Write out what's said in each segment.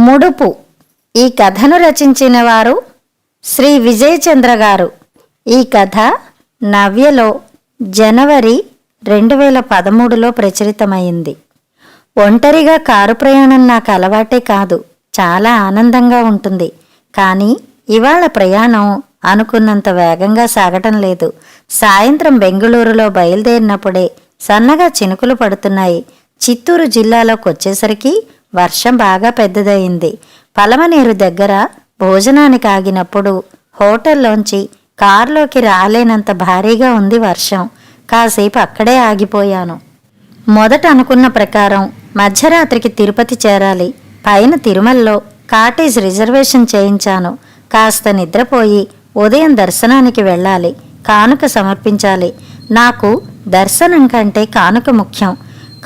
ముడుపు. ఈ కథను రచించిన వారు శ్రీ విజయచంద్ర గారు. ఈ కథ నవ్యలో జనవరి 2013లో ప్రచురితమైంది. ఒంటరిగా కారు ప్రయాణం నాకు అలవాటే కాదు, చాలా ఆనందంగా ఉంటుంది. కానీ ఇవాళ ప్రయాణం అనుకున్నంత వేగంగా సాగటం లేదు. సాయంత్రం బెంగుళూరులో బయలుదేరినప్పుడే సన్నగా చినుకులు పడుతున్నాయి. చిత్తూరు జిల్లాలోకి వచ్చేసరికి వర్షం బాగా పెద్దదయింది. పలమనేరు దగ్గర భోజనానికి ఆగినప్పుడు హోటల్లోంచి కారులోకి రాలేనంత భారీగా ఉంది వర్షం. కాసేపు అక్కడే ఆగిపోయాను. మొదట అనుకున్న ప్రకారం మధ్యరాత్రికి తిరుపతి చేరాలి. పైన తిరుమలలో కాటేజ్ రిజర్వేషన్ చేయించాను. కాస్త నిద్రపోయి ఉదయం దర్శనానికి వెళ్ళాలి. కానుక సమర్పించాలి. నాకు దర్శనం కంటే కానుక ముఖ్యం.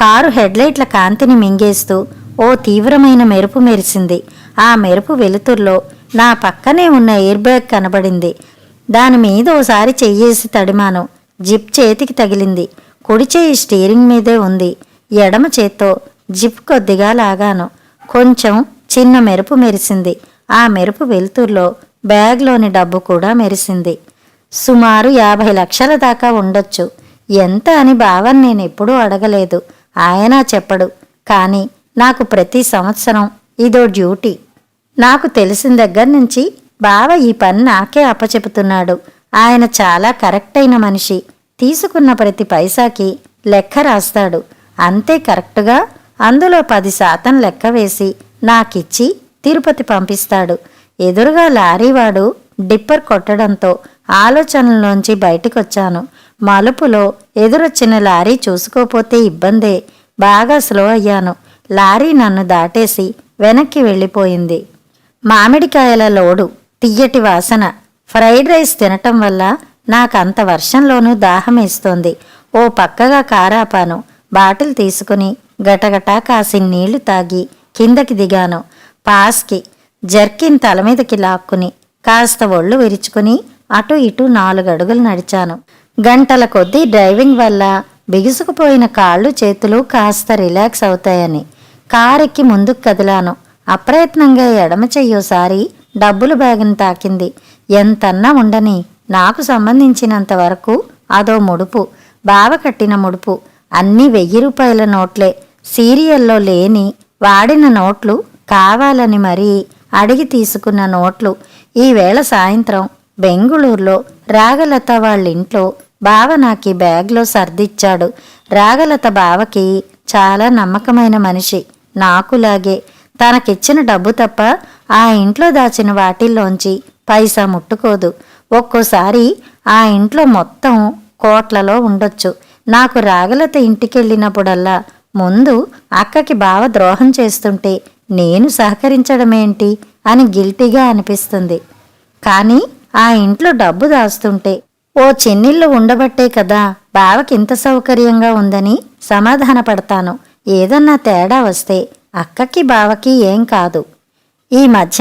కారు హెడ్లైట్ల కాంతిని మింగేస్తూ ఓ తీవ్రమైన మెరుపు మెరిసింది. ఆ మెరుపు వెలుతుర్లో నా పక్కనే ఉన్న ఎయిర్ బ్యాగ్ కనబడింది. దాని మీద ఓసారి చెయ్యేసి తడిమాను. జిప్ చేతికి తగిలింది. కుడి చేయి స్టీరింగ్ మీదే ఉంది. ఎడమ చేత్తో జిప్ కొద్దిగా లాగాను. కొంచెం చిన్న మెరుపు మెరిసింది. ఆ మెరుపు వెలుతుర్లో బ్యాగ్లోని డబ్బు కూడా మెరిసింది. సుమారు 50 లక్షల దాకా ఉండొచ్చు. ఎంత అని బావని నేనెప్పుడూ అడగలేదు. ఆయన చెప్పడు. కానీ నాకు ప్రతి సంవత్సరం ఇదో డ్యూటీ. నాకు తెలిసిన దగ్గర నుంచి బావ ఈ పని నాకే అప్పచెపుతున్నాడు. ఆయన చాలా కరెక్ట్ అయిన మనిషి. తీసుకున్న ప్రతి పైసాకి లెక్క రాస్తాడు. అంతే కరెక్టుగా అందులో 10% లెక్క వేసి నాకిచ్చి తిరుపతి పంపిస్తాడు. ఎదురుగా లారీవాడు డిప్పర్ కొట్టడంతో ఆలోచనల్లోంచి బయటికొచ్చాను. మలుపులో ఎదురొచ్చిన లారీ చూసుకోపోతే ఇబ్బందే. బాగా స్లో అయ్యాను. లారీ నన్ను దాటేసి వెనక్కి వెళ్ళిపోయింది. మామిడికాయల లోడు, తియ్యటి వాసన. ఫ్రైడ్ రైస్ తినటం వల్ల నాకంత వర్షంలోనూ దాహమేస్తోంది. ఓ పక్కగా కారాపాను. బాటిల్ తీసుకుని గటగటా కాసి నీళ్లు తాగి కిందకి దిగాను. పాస్కి జర్కిన్ తలమీదకి లాక్కుని కాస్త ఒళ్ళు విరుచుకుని అటు ఇటు 4 అడుగులు నడిచాను. గంటల కొద్దీ డ్రైవింగ్ వల్ల బిగుసుకుపోయిన కాళ్ళు చేతులు కాస్త రిలాక్స్ అవుతాయని కారెక్కి ముందుకు కదిలాను. అప్రయత్నంగా ఎడమ చెయ్యోసారి డబ్బుల బ్యాగును తాకింది. ఎంతన్నా ఉండని నాకు సంబంధించినంత వరకు అదో ముడుపు. బావ కట్టిన ముడుపు. అన్నీ 1000 రూపాయల నోట్లే. సీరియల్లో లేని వాడిన నోట్లు, కావాలని మరీ అడిగి తీసుకున్న నోట్లు. ఈవేళ సాయంత్రం బెంగుళూరులో రాగలత వాళ్ళింట్లో బావ నాకీ బ్యాగ్లో సర్దిచ్చాడు. రాగలత బావకి చాలా నమ్మకమైన మనిషి. నాకులాగే. తనకిచ్చిన డబ్బు తప్ప ఆ ఇంట్లో దాచిన వాటిల్లోంచి పైసా ముట్టుకోదు. ఒక్కోసారి ఆ ఇంట్లో మొత్తం కోట్లలో ఉండొచ్చు. నాకు రాగలత ఇంటికెళ్ళినప్పుడల్లా ముందు అక్కకి బావ ద్రోహం చేస్తుంటే నేను సహకరించడమేంటి అని గిల్టీగా అనిపిస్తుంది. కానీ ఆ ఇంట్లో డబ్బు దాస్తుంటే ఓ చిన్నిల్లు ఉండబట్టే కదా బావకింత సౌకర్యంగా ఉందని సమాధానపడతాను. ఏదన్నా తేడా వస్తే అక్కకి బావకి ఏం కాదు. ఈ మధ్య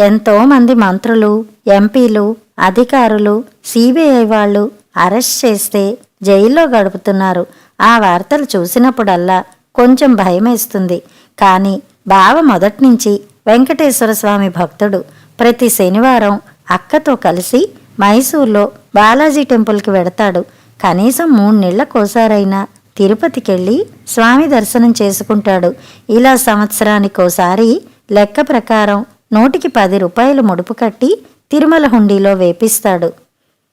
ఎంతోమంది మంత్రులు, ఎంపీలు, అధికారులు, సిబిఐ వాళ్ళు అరెస్ట్ చేస్తే జైల్లో గడుపుతున్నారు. ఆ వార్తలు చూసినప్పుడల్లా కొంచెం భయమేస్తుంది. కానీ బావ మొదట్నుంచి వెంకటేశ్వర స్వామి భక్తుడు. ప్రతి శనివారం అక్కతో కలిసి మైసూర్లో బాలాజీ టెంపుల్కి వెడతాడు. కనీసం 3 నెలలకోసారైనా తిరుపతికెళ్ళి స్వామి దర్శనం చేసుకుంటాడు. ఇలా సంవత్సరానికోసారి లెక్క ప్రకారం 110 రూపాయలు ముడుపు కట్టి తిరుమల హుండీలో వేపిస్తాడు.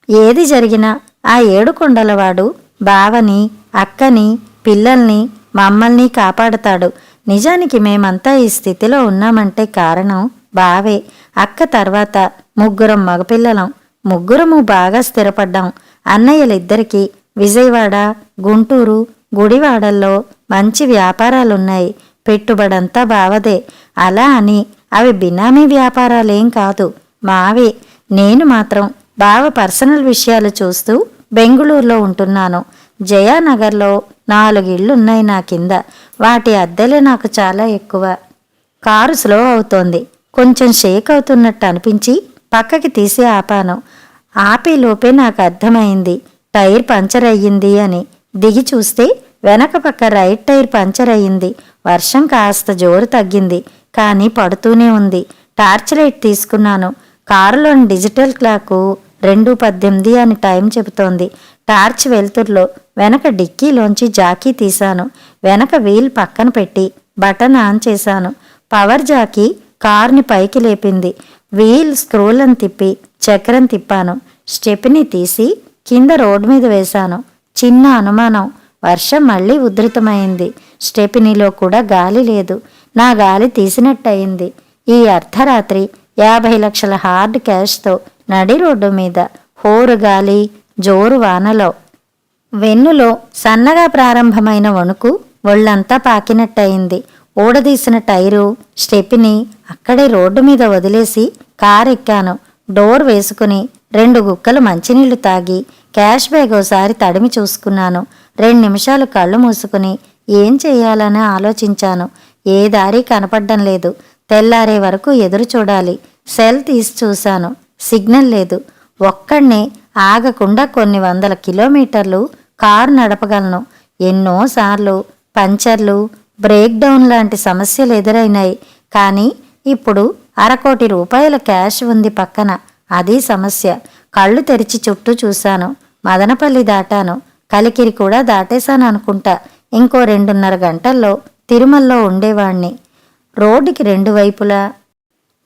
ఏది జరిగినా ఆ 7 కొండలవాడు బావని, అక్కని, పిల్లల్ని, మమ్మల్ని కాపాడతాడు. నిజానికి మేమంతా ఈ స్థితిలో ఉన్నామంటే కారణం బావే. అక్క తర్వాత 3 మగపిల్లలం. 3 బాగా స్థిరపడ్డాం. అన్నయ్యలిద్దరికీ విజయవాడ, గుంటూరు, గుడివాడల్లో మంచి వ్యాపారాలున్నాయి. పెట్టుబడంతా బావదే. అలా అని అవి బినామీ వ్యాపారాలేం కాదు, మావే. నేను మాత్రం బావ పర్సనల్ విషయాలు చూస్తూ బెంగుళూరులో ఉంటున్నాను. జయానగర్లో 4 ఇళ్లున్నాయి నా కింద. వాటి అద్దెలే నాకు చాలా ఎక్కువ. కారు స్లో అవుతోంది. కొంచెం షేక్ అవుతున్నట్టు అనిపించి పక్కకి తీసి ఆపాను. ఆపేలోపే నాకు అర్థమైంది టైర్ పంచర్ అయ్యింది అని. దిగి చూస్తే వెనక పక్క రైట్ టైర్ పంచర్ అయ్యింది. వర్షం కాస్త జోరు తగ్గింది. కానీ పడుతూనే ఉంది. టార్చ్ లైట్ తీసుకున్నాను. కారులోని డిజిటల్ క్లాకు 2:18 అని టైం చెబుతోంది. టార్చ్ వెలుతుర్లో వెనక డిక్కీలోంచి జాకీ తీశాను. వెనక వీల్ పక్కన పెట్టి బటన్ ఆన్ చేశాను. పవర్ జాకీ కార్ని పైకి లేపింది. వీల్ స్క్రూలను తిప్పి చక్రం తిప్పాను. స్టెప్ని తీసి కింద రోడ్డు మీద వేశాను. చిన్న అనుమానం, వర్షం మళ్ళీ ఉధృతమైంది. స్టెపినీలో కూడా గాలి లేదు. నా గాలి తీసినట్టయింది. ఈ అర్ధరాత్రి 50 లక్షల హార్డ్ క్యాష్తో నడి రోడ్డు మీద హోరు గాలి, జోరు వానలో వెన్నులో సన్నగా ప్రారంభమైన వణుకు ఒళ్ళంతా పాకినట్టయింది. ఊడదీసిన టైరు, స్టెపిని అక్కడే రోడ్డు మీద వదిలేసి కారెక్కాను. డోర్ వేసుకుని 2 గుక్కలు మంచినీళ్లు తాగి క్యాష్ బ్యాగ్ ఓసారి తడిమి చూసుకున్నాను. 2 నిమిషాలు కళ్ళు మూసుకుని ఏం చెయ్యాలని ఆలోచించాను. ఏ దారి కనపడ్డం లేదు. తెల్లారే వరకు ఎదురు చూడాలి. సెల్ తీసి చూశాను. సిగ్నల్ లేదు. ఒక్కడ్నే ఆగకుండా కొన్ని వందల కిలోమీటర్లు కారు నడపగలను. ఎన్నోసార్లు పంచర్లు, బ్రేక్ డౌన్ లాంటి సమస్యలు ఎదురైనాయి. కానీ ఇప్పుడు 1/2 కోటి రూపాయల క్యాష్ ఉంది పక్కన. అది సమస్య. కళ్ళు తెరిచి చుట్టూ చూశాను. మదనపల్లి దాటాను. కలికిరి కూడా దాటేశాను అనుకుంటా. ఇంకో 2.5 గంటల్లో తిరుమలలో ఉండేవాణ్ణి. రోడ్డుకి 2 వైపులా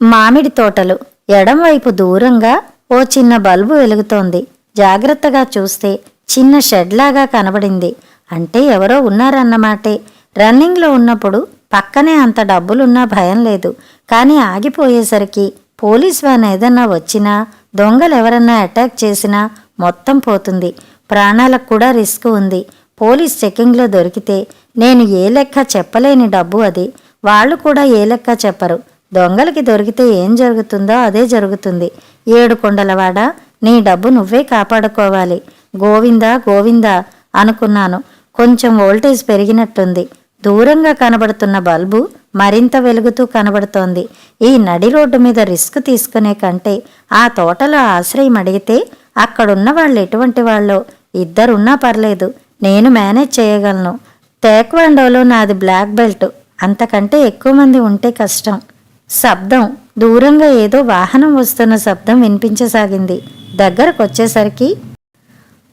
మామిడి తోటలు. ఎడంవైపు దూరంగా ఓ చిన్న బల్బు వెలుగుతోంది. జాగ్రత్తగా చూస్తే చిన్న షెడ్లాగా కనబడింది. అంటే ఎవరో ఉన్నారన్నమాటే. రన్నింగ్లో ఉన్నప్పుడు పక్కనే అంత డబ్బులున్నా భయం లేదు. కానీ ఆగిపోయేసరికి పోలీస్ వ్యాన్ ఏదన్నా వచ్చినా, దొంగలెవరన్నా అటాక్ చేసినా మొత్తం పోతుంది. ప్రాణాలకు కూడా రిస్క్ ఉంది. పోలీస్ చెకింగ్లో దొరికితే నేను ఏ లెక్క చెప్పలేని డబ్బు అది. వాళ్ళు కూడా ఏ లెక్క చెప్పరు. దొంగలకి దొరికితే ఏం జరుగుతుందో అదే జరుగుతుంది. 7 కొండలవాడ, నీ డబ్బు నువ్వే కాపాడుకోవాలి. గోవిందా గోవిందా అనుకున్నాను. కొంచెం వోల్టేజ్ పెరిగినట్టుంది. దూరంగా కనబడుతున్న బల్బు మరింత వెలుగుతూ కనబడుతోంది. ఈ నడి రోడ్డు మీద రిస్క్ తీసుకునే కంటే ఆ తోటలో ఆశ్రయం అడిగితే అక్కడున్న వాళ్ళు ఎటువంటి వాళ్ళో 2 ఉన్నా పర్లేదు, నేను మేనేజ్ చేయగలను. టేక్వాండోలో నాది బ్లాక్ బెల్ట్. అంతకంటే ఎక్కువ మంది ఉంటే కష్టం. శబ్దం, దూరంగా ఏదో వాహనం వస్తున్న శబ్దం వినిపించసాగింది. దగ్గరకొచ్చేసరికి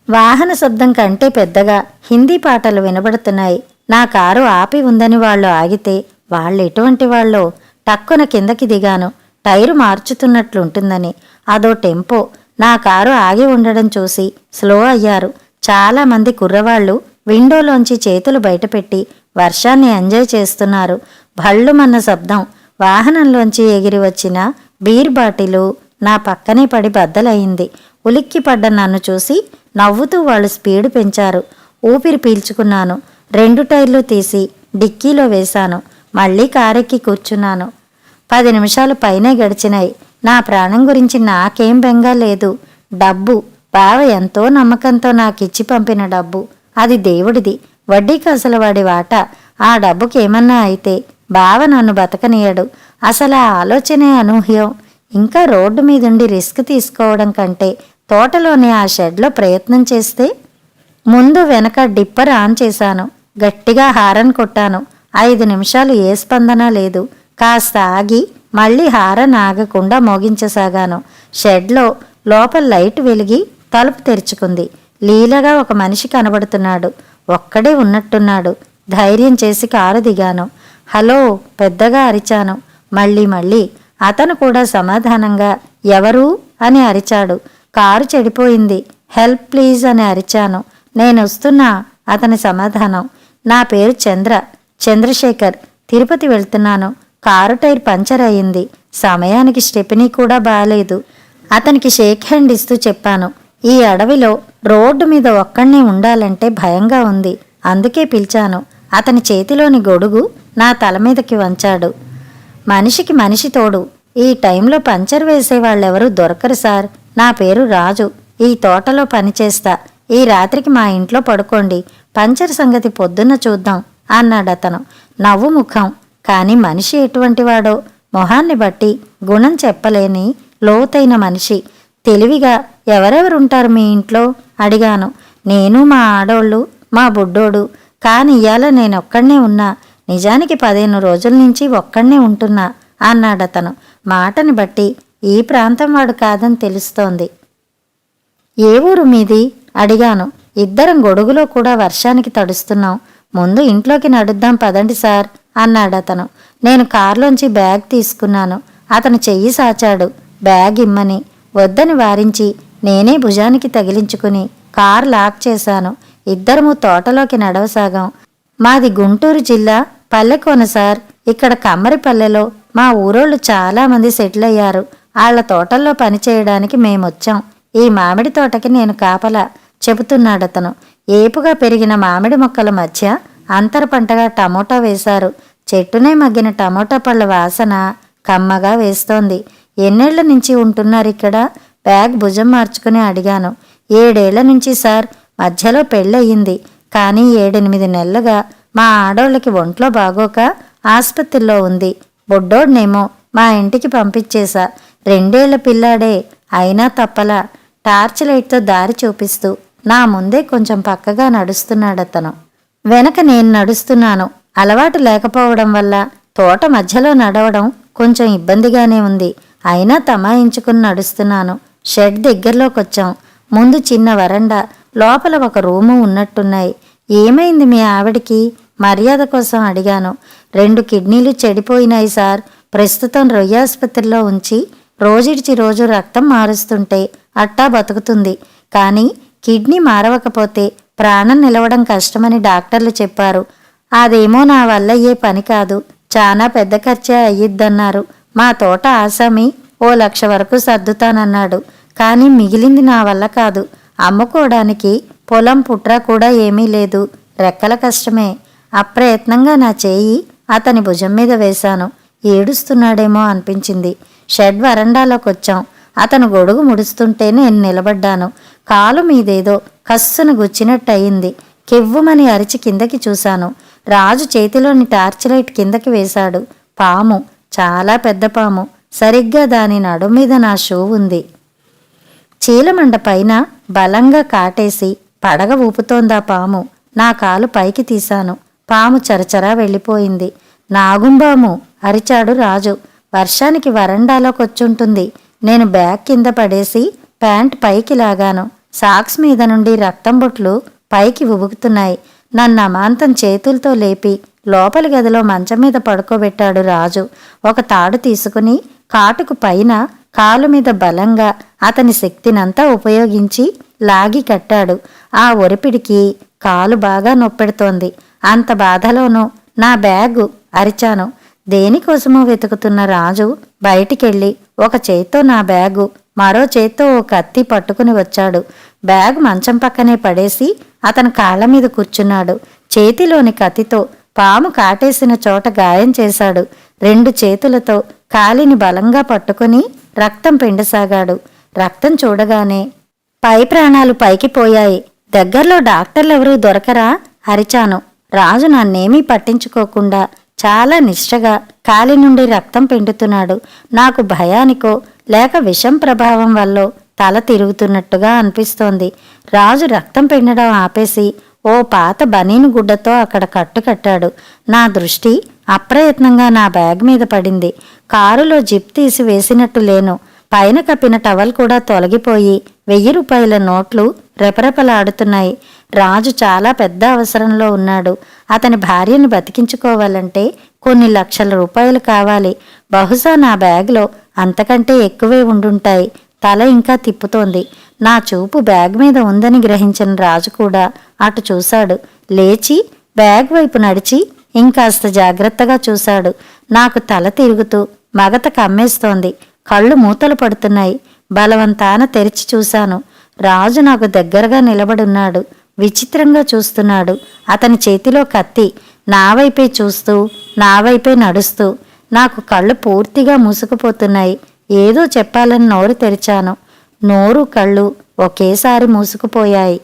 వాహన శబ్దం కంటే పెద్దగా హిందీ పాటలు వినబడుతున్నాయి. నా కారు ఆపి ఉందని వాళ్ళు ఆగితే వాళ్ళు ఎటువంటి వాళ్ళో. టక్కున కిందకి దిగాను. టైరు మార్చుతున్నట్లుంటుందని. అదో టెంపో. నా కారు ఆగి ఉండడం చూసి స్లో అయ్యారు. చాలామంది కుర్రవాళ్లు విండోలోంచి చేతులు బయటపెట్టి వర్షాన్ని ఎంజాయ్ చేస్తున్నారు. భళ్ళుమన్న శబ్దం. వాహనంలోంచి ఎగిరి వచ్చిన బీర్ బాటిలు నా పక్కనే పడి బద్దలయింది. ఉలిక్కిపడ్డ నన్ను చూసి నవ్వుతూ వాళ్ళు స్పీడు పెంచారు. ఊపిరి పీల్చుకున్నాను. 2 టైర్లు తీసి డిక్కీలో వేశాను. మళ్ళీ కారెక్కి కూర్చున్నాను. 10 నిమిషాలు పైనే గడిచినాయి. నా ప్రాణం గురించి నాకేం బెంగా లేదు. డబ్బు బావ ఎంతో నమ్మకంతో నాకిచ్చి పంపిన డబ్బు. అది దేవుడిది. వడ్డీకి అసలు వాడి వాటా. ఆ డబ్బుకి ఏమన్నా అయితే బావ నన్ను బతకనీయడు. అసలు ఆ ఆలోచనే అనూహ్యం. ఇంకా రోడ్డు మీదుండి రిస్క్ తీసుకోవడం కంటే తోటలోని ఆ షెడ్లో ప్రయత్నం చేస్తే. ముందు వెనక డిప్పర్ ఆన్ చేశాను. గట్టిగా హారన్ కొట్టాను. 5 నిమిషాలు ఏ స్పందన లేదు. కాస్త ఆగి మళ్ళీ హారన్ ఆగకుండా మోగించసాగాను. షెడ్లో లోపల లైట్ వెలిగి తలుపు తెరుచుకుంది. లీలగా ఒక మనిషి కనబడుతున్నాడు. ఒక్కడే ఉన్నట్టున్నాడు. ధైర్యం చేసి కారు దిగాను. హలో పెద్దగా అరిచాను. మళ్ళీ అతను కూడా సమాధానంగా ఎవరు అని అరిచాడు. కారు చెడిపోయింది, హెల్ప్ ప్లీజ్ అని అరిచాను. నేనొస్తున్నా అతని సమాధానం. నా పేరు చంద్రశేఖర్. తిరుపతి వెళ్తున్నాను. కారు టైర్ పంచర్ అయింది. సమయానికి స్టెపినీ కూడా బాలేదు. అతనికి షేక్ హ్యాండ్ ఇస్తూ చెప్పాను. ఈ అడవిలో రోడ్డు మీద ఒక్కడే ఉండాలంటే భయంగా ఉంది. అందుకే పిలిచాను. అతని చేతిలోని గొడుగు నా తల మీదకి వంచాడు. మనిషికి మనిషి తోడు. ఈ టైంలో పంచర్ వేసేవాళ్ళెవరూ దొరకరు సార్. నా పేరు రాజు. ఈ తోటలో పనిచేస్తా. ఈ రాత్రికి మా ఇంట్లో పడుకోండి. పంచర్ సంగతి పొద్దున్న చూద్దాం అన్నాడతను. నవ్వు ముఖం. కాని మనిషి ఎటువంటివాడో మొహాన్ని బట్టి గుణం చెప్పలేని లోతైన మనిషి. తెలివిగా ఎవరెవరుంటారు మీ ఇంట్లో అడిగాను. నేను, మా ఆడోళ్ళు, మా బుడ్డోడు. కాని ఇవాళ నేనొక్కడనే ఉన్నా. నిజానికి 15 రోజుల నుంచి ఒక్కడే ఉంటున్నా అన్నాడతను. మాటని బట్టి ఈ ప్రాంతం వాడు కాదని తెలుస్తోంది. ఏ ఊరు మీది అడిగాను. ఇద్దరం గొడుగులో కూడా వర్షానికి తడుస్తున్నాం. ముందు ఇంట్లోకి నడుద్దాం పదండి సార్ అన్నాడతను. నేను కారులోంచి బ్యాగ్ తీసుకున్నాను. అతను చెయ్యి సాచాడు బ్యాగ్ ఇమ్మని. వద్దని వారించి నేనే భుజానికి తగిలించుకుని కారు లాక్ చేశాను. ఇద్దరము తోటలోకి నడవసాగాం. మాది గుంటూరు జిల్లా పల్లెకోన సార్. ఇక్కడ కమ్మరిపల్లెలో మా ఊరోళ్ళు చాలామంది సెటిల్ అయ్యారు. ఆళ్ల తోటల్లో పనిచేయడానికి మేమొచ్చాం. ఈ మామిడి తోటకి నేను కాపలా చెబుతున్నాడతను. ఏపుగా పెరిగిన మామిడి మొక్కల మధ్య అంతర పంటగా టమోటా వేశారు. చెట్టునే మగ్గిన టమోటా పళ్ళ వాసన కమ్మగా వేస్తోంది. ఎన్నేళ్ల నుంచి ఉంటున్నారిక్కడ? బ్యాగ్ భుజం మార్చుకుని అడిగాను. 7 ఏళ్ల నుంచి సార్. మధ్యలో పెళ్ళయింది. కానీ 7-8 నెలలుగా మా ఆడోళ్ళకి ఒంట్లో బాగోక ఆస్పత్రిలో ఉంది. బొడ్డోడ్నేమో మా ఇంటికి పంపించేశా. 2 ఏళ్ల పిల్లాడే. అయినా తప్పలా. టార్చ్ లైట్తో దారి చూపిస్తూ నా ముందే కొంచెం పక్కగా నడుస్తున్నాడతను. వెనక నేను నడుస్తున్నాను. అలవాటు లేకపోవడం వల్ల తోట మధ్యలో నడవడం కొంచెం ఇబ్బందిగానే ఉంది. అయినా తమాయించుకుని నడుస్తున్నాను. షెడ్ దగ్గరలోకొచ్చాం. ముందు చిన్న వరండా, లోపల ఒక రూము ఉన్నట్టున్నాయి. ఏమైంది మీ ఆవిడికి? మర్యాద కోసం అడిగాను. 2 కిడ్నీలు చెడిపోయినాయి సార్. ప్రస్తుతం రొయ్యాసుపత్రిలో ఉంచి రోజుడిచి రోజు రక్తం మారుస్తుంటే అట్టా బతుకుతుంది. కానీ కిడ్నీ మారవకపోతే ప్రాణం నిలవడం కష్టమని డాక్టర్లు చెప్పారు. అదేమో నా వల్ల ఏ పని కాదు. చాలా పెద్ద ఖర్చే అయ్యిద్దన్నారు. మా తోట ఆసామి 1,00,000 వరకు సర్దుతానన్నాడు. కానీ మిగిలింది నా వల్ల కాదు. అమ్ముకోవడానికి పొలం పుట్ర కూడా ఏమీ లేదు. రెక్కల కష్టమే. అప్రయత్నంగా నా చేయి అతని భుజం మీద వేశాను. ఏడుస్తున్నాడేమో అనిపించింది. షెడ్ వరండాలోకొచ్చాం. అతను గొడుగు ముడుస్తుంటే నేను నిలబడ్డాను. కాలు మీదేదో కస్సును గుచ్చినట్టయింది. కెవ్వుమని అరిచి కిందకి చూశాను. రాజు చేతిలోని టార్చ్ లైట్ కిందకి వేశాడు. పాము, చాలా పెద్ద పాము. సరిగ్గా దాని నడు మీద నా షూ ఉంది. చీలమండ పైన బలంగా కాటేసి పడగ ఊపుతోందా పాము. నా కాలు పైకి తీశాను. పాము చరచరా వెళ్ళిపోయింది. నాగుంబాము అరిచాడు రాజు. వర్షానికి వరండాలోకొచ్చుంటుంది. నేను బ్యాగ్ కింద పడేసి ప్యాంట్ పైకి లాగాను. సాక్స్ మీద నుండి రక్తం బొట్లు పైకి ఉబుకుతున్నాయి. నన్ను అమాంతం చేతులతో లేపి లోపలి గదిలో మంచం మీద పడుకోబెట్టాడు రాజు. ఒక తాడు తీసుకుని కాటుకు పైన కాలు మీద బలంగా అతని శక్తినంతా ఉపయోగించి లాగి కట్టాడు. ఆ ఒరిపిడికి కాలు బాగా నొప్పెడుతోంది. అంత బాధలోనూ నా బ్యాగు అరిచాను. దేనికోసమో వెతుకుతున్న రాజు బయటికెళ్ళి ఒక చేత్తో నా బ్యాగు, మరో చేత్తో ఓ కత్తి పట్టుకుని వచ్చాడు. బ్యాగ్ మంచం పక్కనే పడేసి అతని కాళ్ల మీద కూర్చున్నాడు. చేతిలోని కత్తితో పాము కాటేసిన చోట గాయం చేశాడు. 2 చేతులతో కాలిని బలంగా పట్టుకుని రక్తం పిండసాగాడు. రక్తం చూడగానే పై ప్రాణాలు పైకి పోయాయి. దగ్గర్లో డాక్టర్లెవరూ దొరకరా అరిచాను. రాజు నన్నేమీ పట్టించుకోకుండా చాలా నిష్ఠగా కాలి నుండి రక్తం పిండుతున్నాడు. నాకు భయానికో లేక విషం ప్రభావం వల్లో తల తిరుగుతున్నట్టుగా అనిపిస్తోంది. రాజు రక్తం పిండడం ఆపేసి ఓ పాత బనీను గుడ్డతో అక్కడ కట్టాడు. నా దృష్టి అప్రయత్నంగా నా బ్యాగ్ మీద పడింది. కారులో జిప్ తీసి వేసినట్టు లేను. పైన కప్పిన టవల్ కూడా తొలగిపోయి 1000 రూపాయల నోట్లు రెపరెపలాడుతున్నాయి. రాజు చాలా పెద్ద అవసరంలో ఉన్నాడు. అతని భార్యని బతికించుకోవాలంటే కొన్ని లక్షల రూపాయలు కావాలి. బహుశా నా బ్యాగ్లో అంతకంటే ఎక్కువే ఉండుంటాయి. తల ఇంకా తిప్పుతోంది. నా చూపు బ్యాగ్ మీద ఉందని గ్రహించిన రాజు కూడా అటు చూశాడు. లేచి బ్యాగ్ వైపు నడిచి ఇంకాస్త జాగ్రత్తగా చూశాడు. నాకు తల తిరుగుతూ మగత కమ్మేస్తోంది. కళ్ళు మూతలు పడుతున్నాయి. బలవంతాన తెరిచి చూశాను. రాజు నాకు దగ్గరగా నిలబడున్నాడు. విచిత్రంగా చూస్తున్నాడు. అతని చేతిలో కత్తి. నా వైపే చూస్తూ నా వైపే నడుస్తూ. నాకు కళ్ళు పూర్తిగా మూసుకుపోతున్నాయి. ఏదో చెప్పాలని నోరు తెరిచాను. నోరు కళ్ళు ఒకేసారి మూసుకుపోయాయి.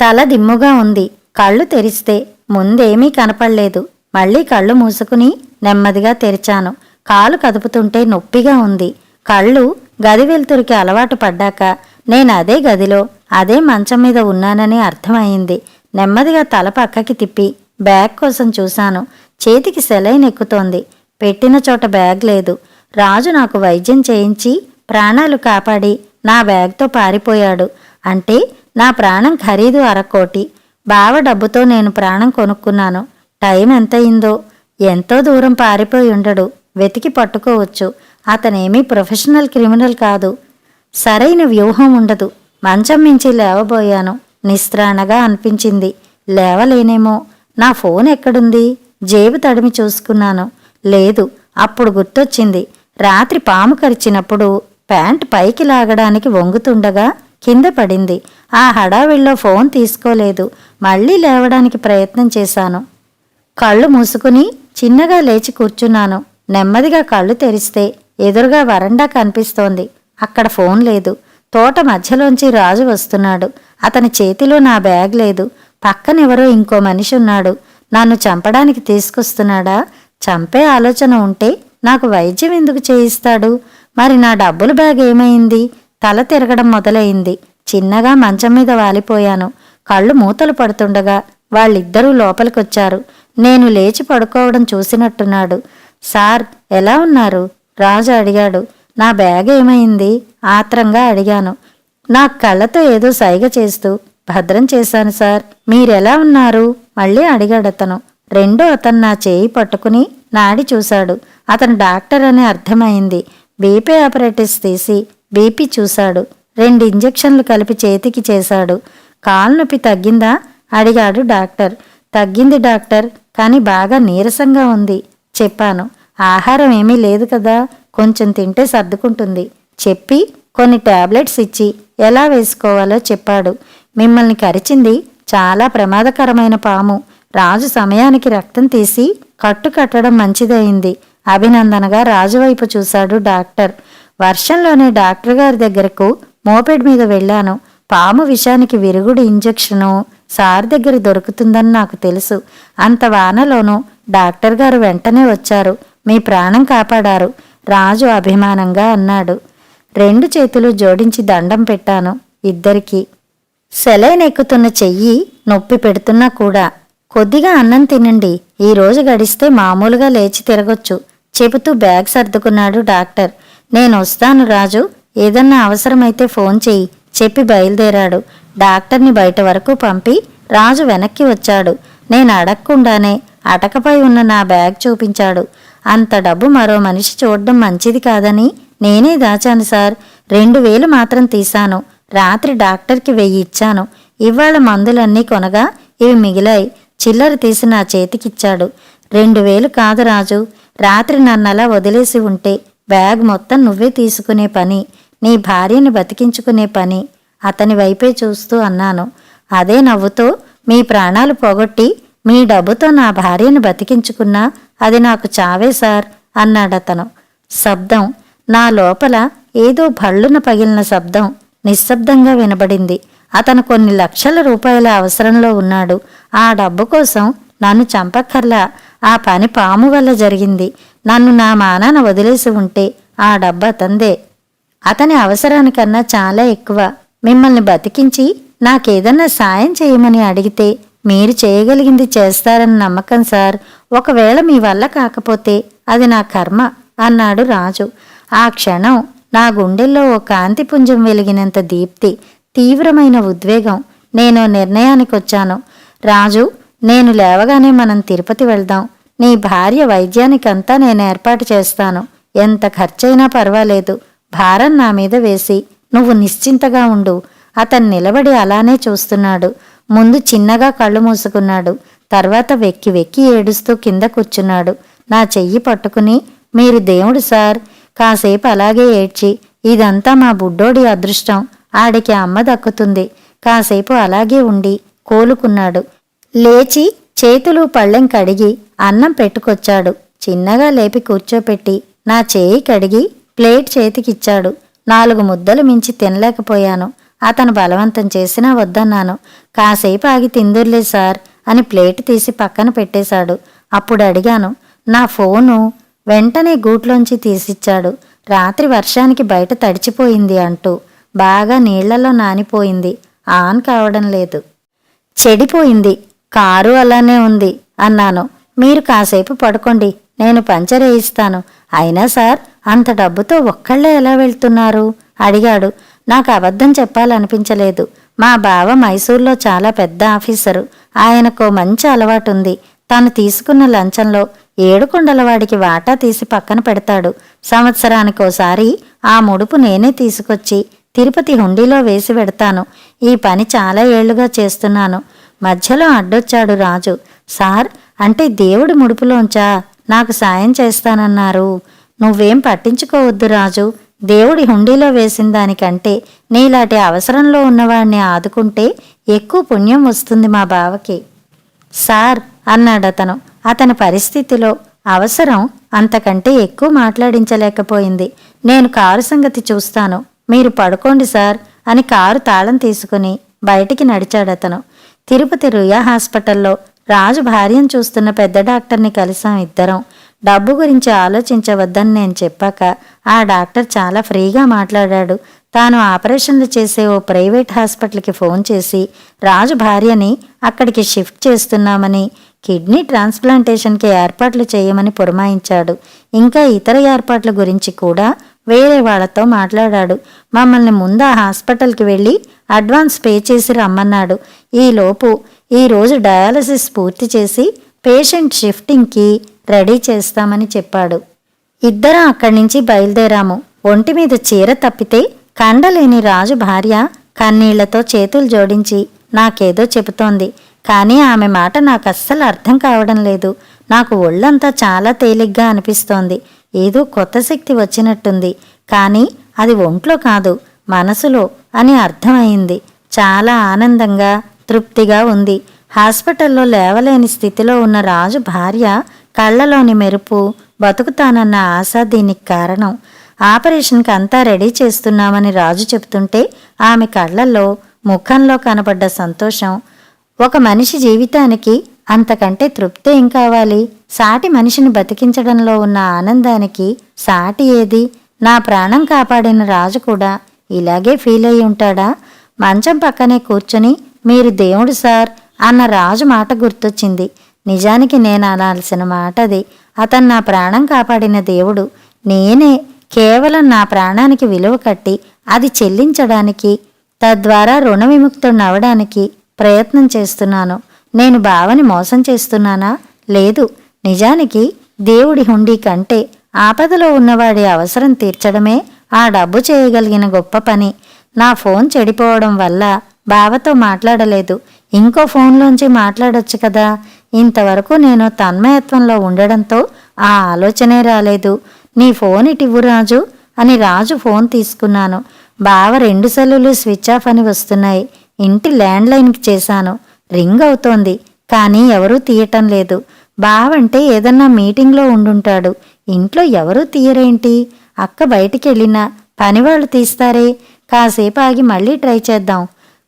తల దిమ్ముగా ఉంది. కళ్ళు తెరిస్తే ముందేమీ కనపడలేదు. మళ్ళీ కళ్ళు మూసుకుని నెమ్మదిగా తెరిచాను. కాలు కదుపుతుంటే నొప్పిగా ఉంది. కళ్ళు గది వెలుతురికి అలవాటు పడ్డాక నేను అదే గదిలో అదే మంచం మీద ఉన్నానని అర్థమైంది. నెమ్మదిగా తల పక్కకి తిప్పి బ్యాగ్ కోసం చూశాను. చేతికి సెలైన్ ఎక్కుతోంది. పెట్టిన చోట బ్యాగ్ లేదు. రాజు నాకు వైద్యం చేయించి ప్రాణాలు కాపాడి నా బ్యాగ్తో పారిపోయాడు. అంటే నా ప్రాణం ఖరీదు 1/2 కోటి. బావ డబ్బుతో నేను ప్రాణం కొనుక్కున్నాను. టైం ఎంతయిందో? ఎంతో దూరం పారిపోయి ఉండడు. వెతికి పట్టుకోవచ్చు. అతనేమీ ప్రొఫెషనల్ క్రిమినల్ కాదు. సరైన వ్యూహం ఉండదు. మంచం మించి లేవబోయాను. నిస్త్రాణగా అనిపించింది. లేవలేనేమో. నా ఫోన్ ఎక్కడుంది? జేబు తడిమి చూసుకున్నాను. లేదు. అప్పుడు గుర్తొచ్చింది. రాత్రి పాము కరిచినప్పుడు ప్యాంట్ పైకి లాగడానికి వంగుతుండగా కింద పడింది. ఆ హడావిడిలో ఫోన్ తీసుకోలేదు. మళ్ళీ లేవడానికి ప్రయత్నం చేశాను. కళ్ళు మూసుకుని చిన్నగా లేచి కూర్చున్నాను. నెమ్మదిగా కళ్ళు తెరిస్తే ఎదురుగా వరండా కనిపిస్తోంది. అక్కడ ఫోన్ లేదు. తోట మధ్యలోంచి రాజు వస్తున్నాడు. అతని చేతిలో నా బ్యాగ్ లేదు. పక్కనెవరో ఇంకో మనిషి ఉన్నాడు. నన్ను చంపడానికి తీసుకొస్తున్నాడా? చంపే ఆలోచన ఉంటే నాకు వైద్యం ఎందుకు చేయిస్తాడు? మరి నా డబ్బుల బ్యాగ్ ఏమైంది? తల తిరగడం మొదలైంది. చిన్నగా మంచం మీద వాలిపోయాను. కళ్ళు మూతలు పడుతుండగా వాళ్ళిద్దరూ లోపలికొచ్చారు. నేను లేచి పడుకోవడం చూసినట్టున్నాడు. సార్, ఎలా ఉన్నారు? రాజు అడిగాడు. నా బ్యాగ్ ఏమైంది? ఆత్రంగా అడిగాను. నా కళ్ళతో ఏదో సైగ చేస్తూ భద్రం చేశాను సార్. మీరెలా ఉన్నారు? మళ్ళీ అడిగాడతను. రెండో అతను నా చేయి పట్టుకుని నాడి చూశాడు. అతను డాక్టర్ అని అర్థమైంది. బీపీ ఆపరేటిస్ తీసి బీపీ చూశాడు. 2 ఇంజెక్షన్లు కలిపి చేతికి చేశాడు. కాలు నొప్పి తగ్గిందా? అడిగాడు డాక్టర్. తగ్గింది డాక్టర్, కానీ బాగా నీరసంగా ఉంది చెప్పాను. ఆహారం ఏమీ లేదు కదా, కొంచెం తింటే సర్దుకుంటుంది చెప్పి కొన్ని టాబ్లెట్స్ ఇచ్చి ఎలా వేసుకోవాలో చెప్పాడు. మిమ్మల్ని కరిచింది చాలా ప్రమాదకరమైన పాము. రాజు సమయానికి రక్తం తీసి కట్టు కట్టడం మంచిదయింది. అభినందనగా రాజు వైపు చూశాడు డాక్టర్. వర్షంలోనే డాక్టర్ గారి దగ్గరకు మోపెడ్ మీద వెళ్ళాను. పాము విషానికి విరుగుడు ఇంజెక్షను సార్ దగ్గర దొరుకుతుందని నాకు తెలుసు. అంత వానలోనూ డాక్టర్ గారు వెంటనే వచ్చారు. మీ ప్రాణం కాపాడారు రాజు అభిమానంగా అన్నాడు. 2 చేతులు జోడించి దండం పెట్టాను ఇద్దరికీ. సెలైన్ ఎక్కుతున్న చెయ్యి నొప్పి పెడుతున్నా కూడా. కొద్దిగా అన్నం తినండి, ఈ రోజు గడిస్తే మామూలుగా లేచి తిరగొచ్చు చెబుతూ బ్యాగ్ సర్దుకున్నాడు డాక్టర్. నేను వస్తాను రాజు, ఏదన్నా అవసరమైతే ఫోన్ చెయ్యి చెప్పి బయలుదేరాడు. డాక్టర్ని బయట వరకు పంపి రాజు వెనక్కి వచ్చాడు. నేను అడగకుండానే అటకపై ఉన్న నా బ్యాగ్ చూపించాడు. అంత డబ్బు మరో మనిషి చూడడం మంచిది కాదని నేనే దాచాను సార్. 2000 మాత్రం తీశాను. రాత్రి డాక్టర్కి 1000 ఇచ్చాను. ఇవాళ మందులన్నీ కొనగా ఇవి మిగిలాయి. చిల్లర తీసి నా చేతికిచ్చాడు. 2000 కాదు రాజు, రాత్రి నన్నలా వదిలేసి ఉంటే బ్యాగ్ మొత్తం నువ్వే తీసుకునే పని, నీ భార్యని బతికించుకునే పని. అతని వైపే చూస్తూ అన్నాను. అదే నవ్వుతో మీ ప్రాణాలు పోగొట్టి మీ డబ్బుతో నా భార్యను బతికించుకున్నా అది నాకు చావే సార్ అన్నాడతను. శబ్దం నా లోపల ఏదో భళ్ళున పగిలిన శబ్దం నిశ్శబ్దంగా వినబడింది. అతను కొన్ని లక్షల రూపాయల అవసరంలో ఉన్నాడు. ఆ డబ్బు కోసం నన్ను చంపక్కర్లా. ఆ పని పాము వల్ల జరిగింది. నన్ను నా మానాన వదిలేసి ఉంటే ఆ డబ్బు అతందే. అతని అవసరానికన్నా చాలా ఎక్కువ. మిమ్మల్ని బతికించి నాకేదన్నా సాయం చేయమని అడిగితే మీరు చేయగలిగింది చేస్తారని నమ్మకం సార్. ఒకవేళ మీ వల్ల కాకపోతే అది నా కర్మ అన్నాడు రాజు. ఆ క్షణం నా గుండెల్లో ఓ కాంతిపుంజం వెలిగినంత దీప్తి, తీవ్రమైన ఉద్వేగం. నేను నిర్ణయానికొచ్చాను. రాజు, నేను లేవగానే మనం తిరుపతి వెళ్దాం. నీ భార్య వైద్యానికంతా నేను ఏర్పాటు చేస్తాను. ఎంత ఖర్చైనా పర్వాలేదు. భారం నా మీద వేసి నువ్వు నిశ్చింతగా ఉండు. అతను నిలబడి అలానే చూస్తున్నాడు. ముందు చిన్నగా కళ్ళు మూసుకున్నాడు. తర్వాత వెక్కి వెక్కి ఏడుస్తూ కింద కూర్చున్నాడు. నా చెయ్యి పట్టుకుని, మీరు దేవుడు సార్. కాసేపు అలాగే ఏడ్చి, ఇదంతా మా బుడ్డోడి అదృష్టం, ఆడికి అమ్మ దక్కుతుంది. కాసేపు అలాగే ఉండి కోలుకున్నాడు. లేచి చేతులు పళ్ళెం కడిగి అన్నం పెట్టుకొచ్చాడు. చిన్నగా లేపి కూర్చోపెట్టి నా చేయి కడిగి ప్లేట్ చేతికిచ్చాడు. 4 ముద్దలు మించి తినలేకపోయాను. అతను బలవంతం చేసినా వద్దన్నాను. కాసేపు ఆగి తిందుర్లే సార్ అని ప్లేట్ తీసి పక్కన పెట్టేశాడు. అప్పుడు అడిగాను, నా ఫోను? వెంటనే గూట్లోంచి తీసిచ్చాడు. రాత్రి వర్షానికి బయట తడిచిపోయింది అంటూ. బాగా నీళ్లలో నానిపోయింది. ఆన్ కావడం లేదు. చెడిపోయింది. కారు అలానే ఉంది అన్నాను. మీరు కాసేపు పడుకోండి, నేను పంచర్ వేయిస్తాను. అయినా సార్, అంత డబ్బుతో ఒక్కళ్ళే ఎలా వెళ్తున్నారు అడిగాడు. నాకు అబద్ధం చెప్పాలనిపించలేదు. మా బావ మైసూర్లో చాలా పెద్ద ఆఫీసరు. ఆయనకో మంచి అలవాటుంది. తాను తీసుకున్న లంచంలో 7 కొండలవాడికి వాటా తీసి పక్కన పెడతాడు. సంవత్సరానికోసారి ఆ ముడుపు నేనే తీసుకొచ్చి తిరుపతి హుండీలో వేసి పెడతాను. ఈ పని చాలా ఏళ్లుగా చేస్తున్నాను. మధ్యలో అడ్డొచ్చాడు రాజు. సార్, అంటే దేవుడి ముడుపులోంచా నాకు సాయం చేస్తానన్నారు? నువ్వేం పట్టించుకోవద్దు రాజు. దేవుడి హుండీలో వేసిన దానికంటే నీలాంటి అవసరంలో ఉన్నవాడిని ఆదుకుంటే ఎక్కువ పుణ్యం వస్తుంది మా బావకి. సార్ అన్నాడతను. అతని పరిస్థితిలో అవసరం అంతకంటే ఎక్కువ మాట్లాడించలేకపోయింది. నేను కారు సంగతి చూస్తాను, మీరు పడుకోండి సార్ అని కారు తాళం తీసుకుని బయటికి నడిచాడతను. తిరుపతి రుయా హాస్పిటల్లో రాజు భార్యను చూస్తున్న పెద్ద డాక్టర్ని కలిసాం ఇద్దరం. డబ్బు గురించి ఆలోచించవద్దని నేను చెప్పాక ఆ డాక్టర్ చాలా ఫ్రీగా మాట్లాడాడు. తాను ఆపరేషన్లు చేసే ఓ ప్రైవేట్ హాస్పిటల్కి ఫోన్ చేసి రాజు భార్యని అక్కడికి షిఫ్ట్ చేస్తున్నామని, కిడ్నీ ట్రాన్స్ప్లాంటేషన్కి ఏర్పాట్లు చేయమని పురమాయించాడు. ఇంకా ఇతర ఏర్పాట్ల గురించి కూడా వేరే వాళ్లతో మాట్లాడాడు. మమ్మల్ని ముందు ఆ హాస్పిటల్కి వెళ్ళి అడ్వాన్స్ పే చేసి రమ్మన్నాడు. ఈలోపు ఈరోజు డయాలసిస్ పూర్తి చేసి పేషెంట్ షిఫ్టింగ్కి రెడీ చేస్తామని చెప్పాడు. ఇద్దరం అక్కడి నుంచి బయలుదేరాము. ఒంటి మీద చీర తప్పితే కండలేని రాజు భార్య కన్నీళ్లతో చేతులు జోడించి నాకేదో చెబుతోంది. కానీ ఆమె మాట నాకు అస్సలు అర్థం కావడం లేదు. నాకు ఒళ్ళంతా చాలా తేలిగ్గా అనిపిస్తోంది. ఏదో కొత్త శక్తి వచ్చినట్టుంది. కానీ అది ఒంట్లో కాదు, మనసులో అని అర్థమైంది. చాలా ఆనందంగా, తృప్తిగా ఉంది. హాస్పిటల్లో లేవలేని స్థితిలో ఉన్న రాజు భార్య కళ్ళలోని మెరుపు, బతుకుతానన్న ఆశ దీనికి కారణం. ఆపరేషన్కి అంతా రెడీ చేస్తున్నామని రాజు చెబుతుంటే ఆమె కళ్ళల్లో, ముఖంలో కనబడ్డ సంతోషం. ఒక మనిషి జీవితానికి అంతకంటే తృప్తి ఏం కావాలి? సాటి మనిషిని బతికించడంలో ఉన్న ఆనందానికి సాటి ఏది? నా ప్రాణం కాపాడిన రాజు కూడా ఇలాగే ఫీల్ అయి ఉంటాడా? మంచం పక్కనే కూర్చొని మీరు దేవుడు సార్ అన్న రాజు మాట గుర్తొచ్చింది. నిజానికి నేను అనాల్సిన మాట అది. అతను నా ప్రాణం కాపాడిన దేవుడు. నేనే కేవలం నా ప్రాణానికి విలువ కట్టి అది చెల్లించడానికి, తద్వారా రుణ విముక్తుడవడానికి ప్రయత్నం చేస్తున్నాను. నేను బావని మోసం చేస్తున్నానా? లేదు. నిజానికి దేవుడి హుండీ కంటే ఆపదలో ఉన్నవాడి అవసరం తీర్చడమే ఆ డబ్బు చేయగలిగిన గొప్ప పని. నా ఫోన్ చెడిపోవడం వల్ల బావతో మాట్లాడలేదు. ఇంకో ఫోన్లోంచి మాట్లాడొచ్చు కదా. ఇంతవరకు నేను తన్మయత్వంలో ఉండడంతో ఆ ఆలోచనే రాలేదు. నీ ఫోన్ ఇటివ్వు రాజు అని రాజు ఫోన్ తీసుకున్నాను. బావ 2 సెల్లులు స్విచ్ ఆఫ్ అని వస్తున్నాయి. ఇంటి ల్యాండ్లైన్కి చేశాను. రింగ్ అవుతోంది, కానీ ఎవరూ తీయటం లేదు. బావంటే ఏదన్నా మీటింగ్లో ఉండుంటాడు. ఇంట్లో ఎవరూ తీయరేంటి? అక్క బయటికెళ్ళినా పనివాళ్ళు తీస్తారే. కాసేపు ఆగి మళ్ళీ ట్రై చేద్దాం.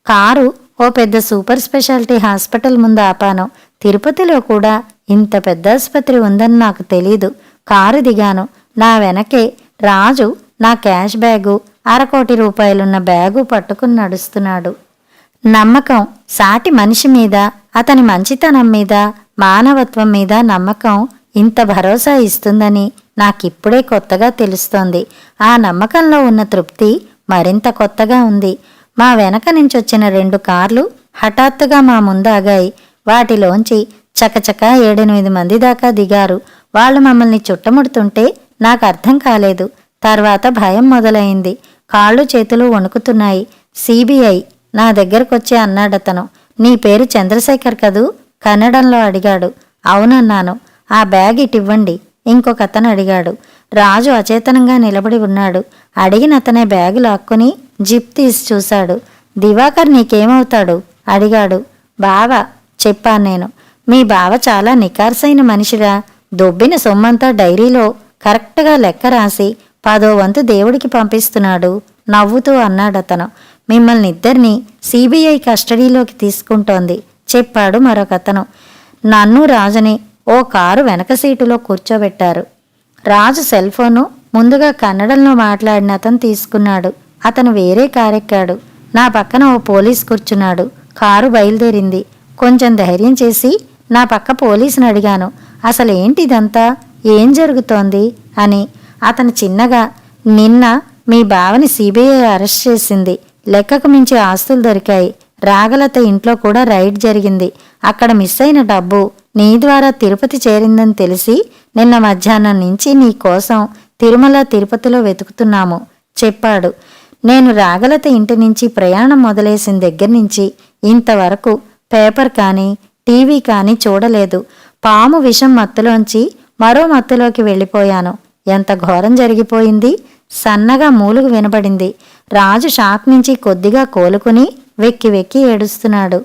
కారు ఓ పెద్ద సూపర్ స్పెషాలిటీ హాస్పిటల్ ముందు ఆపాను. తిరుపతిలో కూడా ఇంత పెద్ద ఆసుపత్రి ఉందని నాకు తెలీదు. కారు దిగాను. నా వెనకే రాజు నా క్యాష్ బ్యాగు, 1/2 కోటి రూపాయలున్న బ్యాగు పట్టుకుని నడుస్తున్నాడు. నమ్మకం, సాటి మనిషి మీద, అతని మంచితనం మీద, మానవత్వం మీద నమ్మకం ఇంత భరోసా ఇస్తుందని నాకిప్పుడే కొత్తగా తెలుస్తోంది. ఆ నమ్మకంలో ఉన్న తృప్తి మరింత కొత్తగా ఉంది. మా వెనక నుంచొచ్చిన 2 కార్లు హఠాత్తుగా మా ముందు ఆగాయి. వాటిలోంచి చకచకా 7-8 మంది దాకా దిగారు. వాళ్ళు మమ్మల్ని చుట్టముడుతుంటే నాకు అర్థం కాలేదు. తర్వాత భయం మొదలైంది. కాళ్ళు చేతులు వణుకుతున్నాయి. సిబిఐ నా దగ్గరకొచ్చి అన్నాడతను. నీ పేరు చంద్రశేఖర్ కదూ? కన్నడంలో అడిగాడు. అవునన్నాను. ఆ బ్యాగ్ ఇటివ్వండి ఇంకొకతను అడిగాడు. రాజు అచేతనంగా నిలబడి ఉన్నాడు. అడిగినతనే బ్యాగు లాక్కుని జిప్ తీసి చూశాడు. దివాకర్ నీకేమవుతాడు అడిగాడు. బావ చెప్పాను నేను. మీ బావ చాలా నికార్సైన మనిషిరా. దొబ్బిన సొమ్మంతా డైరీలో కరెక్ట్గా లెక్క రాసి 10వ వంతు దేవుడికి పంపిస్తున్నాడు నవ్వుతూ అన్నాడతను. మిమ్మల్ని ఇద్దరినీ సిబిఐ కస్టడీలోకి తీసుకుంటోంది చెప్పాడు మరొకతను. నన్ను రాజుని ఓ కారు వెనక సీటులో కూర్చోబెట్టారు. రాజు సెల్ ఫోను ముందుగా కన్నడంలో మాట్లాడిన అతను తీసుకున్నాడు. అతను వేరే కారెక్కాడు. నా పక్కన ఓ పోలీస్ కూర్చున్నాడు. కారు బయలుదేరింది. కొంచెం ధైర్యం చేసి నా పక్క పోలీసుని అడిగాను. అసలేంటిదంతా, ఏం జరుగుతోంది అని. అతను చిన్నగా, నిన్న మీ బావని సిబిఐ అరెస్ట్ చేసింది. లెక్కకు మించి ఆస్తులు దొరికాయి. రాగలత ఇంట్లో కూడా రైడ్ జరిగింది. అక్కడ మిస్ అయిన డబ్బు నీ ద్వారా తిరుపతి చేరిందని తెలిసి నిన్న మధ్యాహ్నం నుంచి నీ కోసం తిరుమల తిరుపతిలో వెతుకుతున్నాము చెప్పాడు. నేను రాగలత ఇంటి నుంచి ప్రయాణం మొదలేసిన దగ్గర నుంచి ఇంతవరకు పేపర్ కానీ టీవీ కానీ చూడలేదు. పాము విషం మత్తులోంచి మరో మత్తులోకి వెళ్ళిపోయాను. ఎంత ఘోరం జరిగిపోయింది. సన్నగా మూలుగు వినబడింది. రాజు షాక్ నుంచి కొద్దిగా కోలుకుని వెక్కి వెక్కి ఏడుస్తున్నాడు.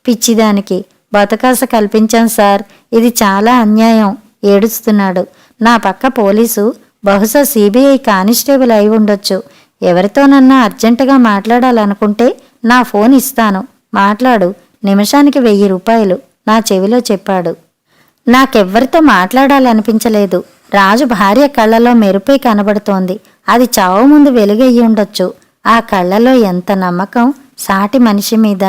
పిచ్చిదానికి బతకాస కల్పించాం సార్, ఇది చాలా అన్యాయం ఏడుస్తున్నాడు. నా పక్క పోలీసు, బహుశా సిబిఐ కానిస్టేబుల్ అయి ఉండొచ్చు. ఎవరితోనన్నా అర్జెంటుగా మాట్లాడాలనుకుంటే నా ఫోన్ ఇస్తాను, మాట్లాడు, నిమిషానికి 1000 రూపాయలు నా చెవిలో చెప్పాడు. నాకెవ్వరితో మాట్లాడాలనిపించలేదు. రాజు భార్య కళ్ళలో మెరుపే కనబడుతోంది. అది చావు ముందు వెలుగయ్యి ఉండొచ్చు. ఆ కళ్ళలో ఎంత నమ్మకం, సాటి మనిషి మీద,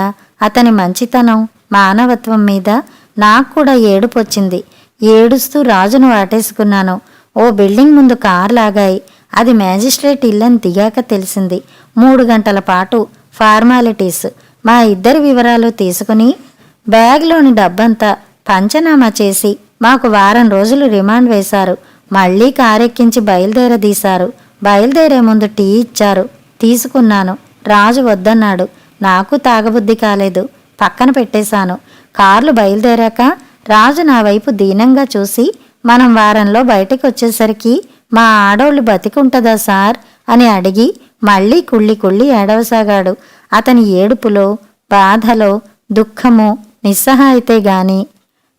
అతని మంచితనం, మానవత్వం మీద. నాకు కూడా ఏడుపొచ్చింది. ఏడుస్తూ రాజును వాటేసుకున్నాను. ఓ బిల్డింగ్ ముందు కారు లాగాయి. అది మ్యాజిస్ట్రేట్ ఇల్లని దిగాక తెలిసింది. 3 గంటల పాటు ఫార్మాలిటీస్. మా ఇద్దరి వివరాలు తీసుకుని బ్యాగ్లోని డబ్బంతా పంచనామా చేసి మాకు వారం రోజులు రిమాండ్ వేశారు. మళ్లీ కారెక్కించి బయలుదేరదీశారు. బయలుదేరే ముందు టీ ఇచ్చారు, తీసుకున్నాను. రాజు వద్దన్నాడు. నాకు తాగబుద్ధి కాలేదు, పక్కన పెట్టేశాను. కార్లు బయలుదేరాక రాజు నా వైపు దీనంగా చూసి, మనం వారంలో బయటికి వచ్చేసరికి మా ఆడోళ్ళు బతికుంటదా సార్ అని అడిగి మళ్లీ కుళ్ళి కుళ్ళి ఏడవసాగాడు. అతని ఏడుపులో, బాధలో దుఃఖము, నిస్సహాయితే గాని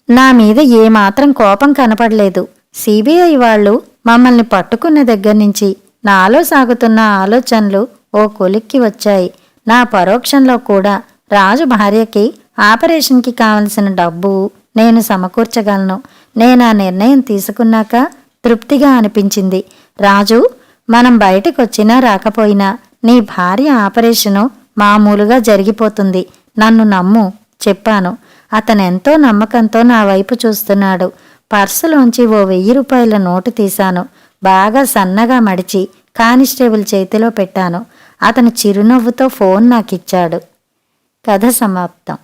నా మీద ఏమాత్రం కోపం కనపడలేదు. సిబిఐ వాళ్ళు మమ్మల్ని పట్టుకున్న దగ్గర నుంచి నాలో సాగుతున్న ఆలోచనలు ఓ కొలిక్కి వచ్చాయి. నా పరోక్షంలో కూడా రాజు భార్యకి ఆపరేషన్కి కావలసిన డబ్బు నేను సమకూర్చగలను. నేనా నిర్ణయం తీసుకున్నాక తృప్తిగా అనిపించింది. రాజు, మనం బయటకొచ్చినా రాకపోయినా నీ భార్య ఆపరేషను మామూలుగా జరిగిపోతుంది. నన్ను నమ్ము చెప్పాను. అతనెంతో నమ్మకంతో నా వైపు చూస్తున్నాడు. పర్సులోంచి ఓ 1000 రూపాయల నోటు తీశాను. బాగా సన్నగా మడిచి కానిస్టేబుల్ చేతిలో పెట్టాను. అతను చిరునవ్వుతో ఫోన్ నాకిచ్చాడు. కథ సమాప్తం.